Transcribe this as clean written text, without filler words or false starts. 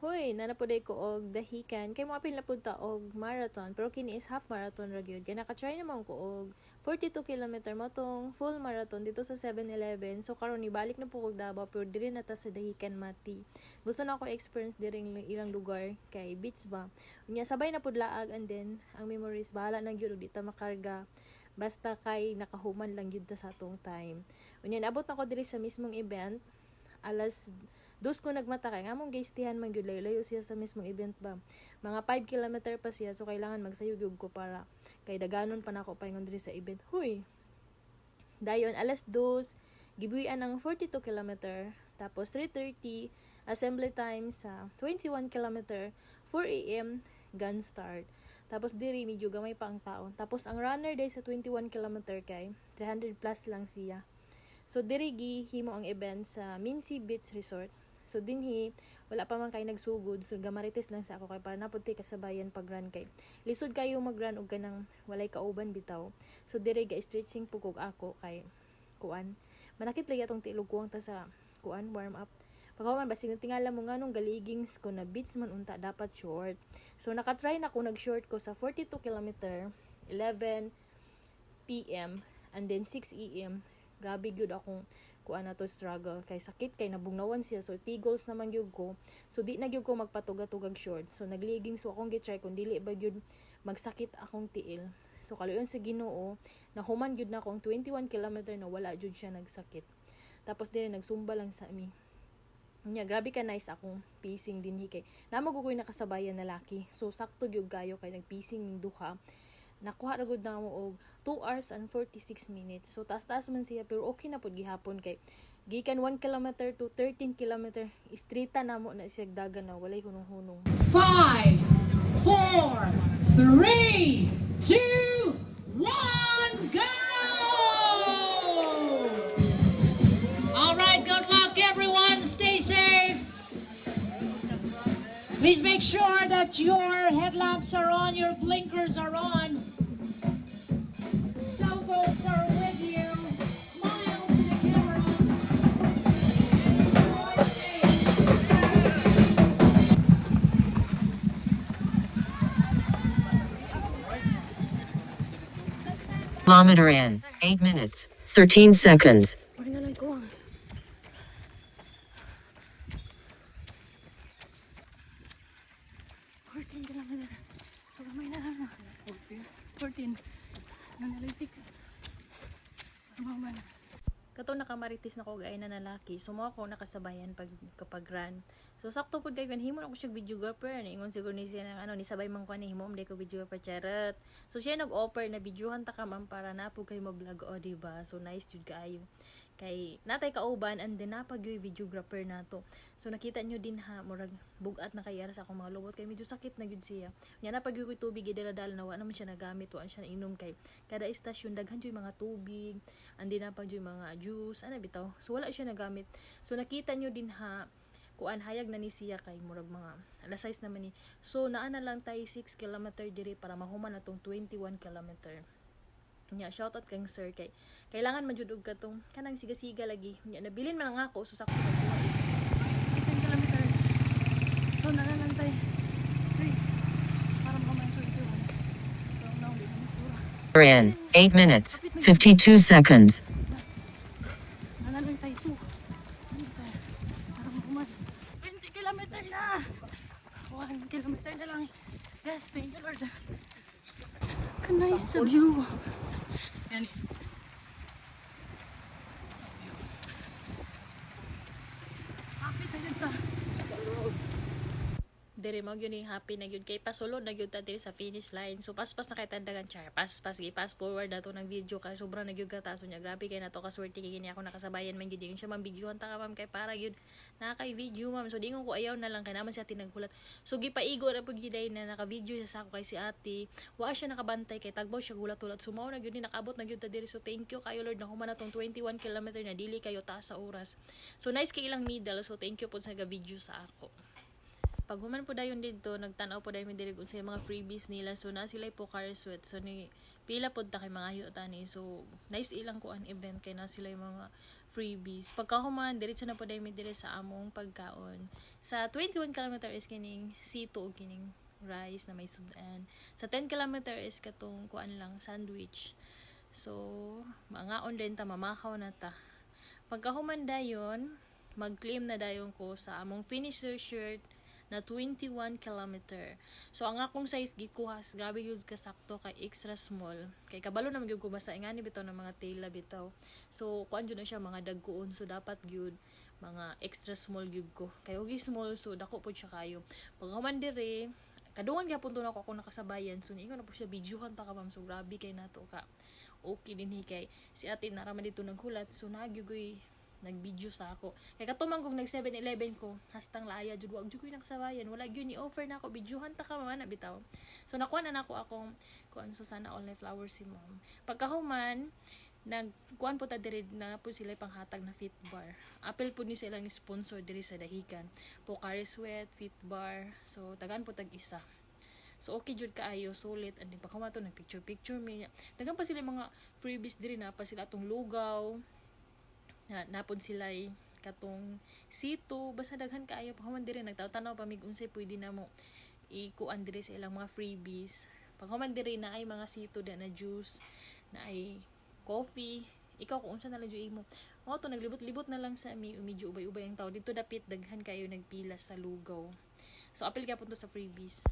Hoy, nanapuday ko og dahikan kay mo apil na pud ta og marathon pero kini is half marathon ra gyud. Kay naka-try naman ko og 42 kilometer mo tong full marathon dito sa 7-Eleven. So karon ni balik na po og Davao pero diri na ta sa dahikan Mati. Gusto na ako experience diri ilang lugar kay beach ba. Unya sabay na pud laag and then ang memories bahala na gyud di ta makarga. Basta kay nakahuman lang gyud ta sa atong time. Unya naabot na ko diri sa mismong event alas dos ko nagmata kay nga mong gaistihan man gyud layo siya sa mismong event ba. Mga 5 kilometer pa siya so kailangan magsayog ko para kay daganon pa nako paingon diri sa event. Huy. Dayon alas 2 gibuyan ang 42 kilometer tapos 3:30 assembly time sa 21 kilometer 4 AM gun start. Tapos diri medyo gamay pa ang taon. Tapos ang runner day sa 21 kilometer kay 300 plus lang siya. So diri gihimo ang event sa Minsi Beach Resort. So dinhi wala pa man kay nagsugod so gamarites lang sa ako kay para napud kay kasabayan pag run kay. Lisod kayo mag-run og kanang walay kauban bitaw. So diri ga stretching pugog ako kay kuan. Manakit lagi atong tilog kuwang ta sa kuan warm up. Pagkaman basig tingala mo nganong galigings ko na beats man unta dapat short. So naka-try na ko nag-short ko sa 42 kilometer 11 PM and then 6 AM. Grabe gyud akong kuan na to struggle kay sakit kay nabugnawan siya so tigos naman gyud ko so di na gyud ko magpatugag-tugag short so nagliging so akong gitry kun dili ba gyud magsakit akong tiil so kaluyon sa Ginoo nahuman gyud na akong 21 kilometer na wala gyud siya nagsakit tapos diri nagsumba lang sa amin nya grabe ka nice akong pacing dinhi kay namo gugoy nakasabayan na laki so sakto gyud kayo kay nagpacing ning duha nakuha ra gud na mo og 2 hours and 46 minutes. So taas-taas man siya pero okay na pud gihapon kay gikan 1 kilometer to 13 kilometer istrita na mo na siya dagan na walay hunong-hunong. 5 4 3 2 1 go! All right, good luck everyone. Stay safe. Please make sure that your headlamps are on, your blinkers are on. Cell phones are with you. Smile to the camera. Enjoy safe. Kilometer in 8 minutes 13 seconds. Wala na lang ko. 14 kilometer. So gamay na lang. 14. Nanalay 6. Maman. Kato nakamaritis na ko gay na nalaki. Sumo ako nakasabayan kapag run. So sakto pud kay himo na ko siya videographer. Ingon siguro ni siya ng ni sabay man ko ni himo ko videographer charot. So siya nag-offer na videohan ta ka man para na po kay mo-vlog o diba. So nice jud kaayo. Kay natay kauban and then napagyoy videographer nato. So nakita nyo din ha murag bugat na kayara sa akong mga lubot kay medyo sakit na gyud siya. Nya napagyoy ko tubig gidala-dala na wa naman siya nagamit wa siya inom kay kada istasyon daghan joy mga tubig, andi napagyoy mga juice, ana bitaw. So wala siya nagamit. So nakita nyo din ha kuan hayag na ni siya kay murag mga alas 6 naman ni. So naa na lang tay 6 kilometer diri para mahuman natong 21 kilometer. Nya shoutout kang sir kay kailangan man jud og katong kanang siga-siga lagi nya nabilin man nga ako so sakto na buhay 10 kilometer so nananantay para mo man so now di mo sura In 8 minutes 52 seconds. nananantay to para mo man 20 kilometer na 1 kilometer na lang yes thank you Lord kanay sa view yan happy tayo ta dere mo gyud ni happy na gyud kay pasulod na gyud ta diri sa finish line so paspas na kay tandagan char paspas gi pass forward dato ng video kay sobra na gyud ka taso nya grabe kay nato ka swerte kay gini ako nakasabayan man gyud yung siya man videohan ta ka ma'am kay para gyud na kay video ma'am so dingon ko ayaw na lang kay naman si ate naghulat so gipaigo ra pud giday na naka video sa ako kay si ate wa siya nakabantay kay tagbaw siya gulat-ulat sumaw na gyud ni nakabot na gyud ta diri so thank you kayo Lord na human natong 21 kilometer na dili kayo taas sa oras so nice kay ilang medal so thank you pud sa video sa ako. Pag human po dayon dito, nagtanaw po dayon mi diri sa mga freebies nila. So na sila po car sweat. So ni pila pod ta kay mga ayo tani. So nice ilang kuan event kay na sila yung mga freebies. Pagkahuman diretso na po dai mi dire sa among pagkaon. Sa 21 km is kining sito og kining rice na may sudan. Sa 10 km is katong kuan lang sandwich. So mangaon din ta, mamakaw na ta. Pagkahuman dayon, mag-claim na dayon ko sa among finisher shirt na 21 kilometer. So ang akong size gikuhas, grabe gyud kasakto kay extra small. Kay kabalo na gyud ko basta ingani bitaw ng mga tela bitaw. So kuan jud na siya mga dagkuon, so dapat gyud mga extra small gyud ko. Kay ugi small so dako pud siya kayo. Pag human dire, kadungan gyapon to na ako nakasabayan. So ningon na po siya videohan ta ka ma'am. So grabe kay nato ka. Okay din kay si ate naraman dito naghulat. So nagyugoy nag-video sa ako. Kay katumang kung nag 7-Eleven ko, hastang laaya jud wag jud ko nakasabayan. Wala gyud ni offer na ako videohan ta ka man na bitaw. So nakuha na nako akong kuan so sana all na flowers si ma'am. Pagkahuman nagkuan po ta diri na po sila panghatag na fit bar. Apel po ni sila ni sponsor diri sa dahikan. Pocari Sweat, fit bar. So tagaan po tag isa. So okay jud kaayo, solid and pagkahuman to nag picture mi. Dagan pa sila mga freebies diri na pa sila atong lugaw. Napod sila katong sito basta daghan kaayo paghuman diri nagtaw-tanaw pa mig unsay pwede na mo ikuan diri sa ilang mga freebies. Paghuman diri na ay mga sito na juice, na ay coffee. Ikaw kung unsa na lang jud imo. Mao to naglibot-libot na lang sa medyo ubay-ubay ang tao dito dapit daghan kayo nagpila sa lugaw. So apil ka punto sa freebies.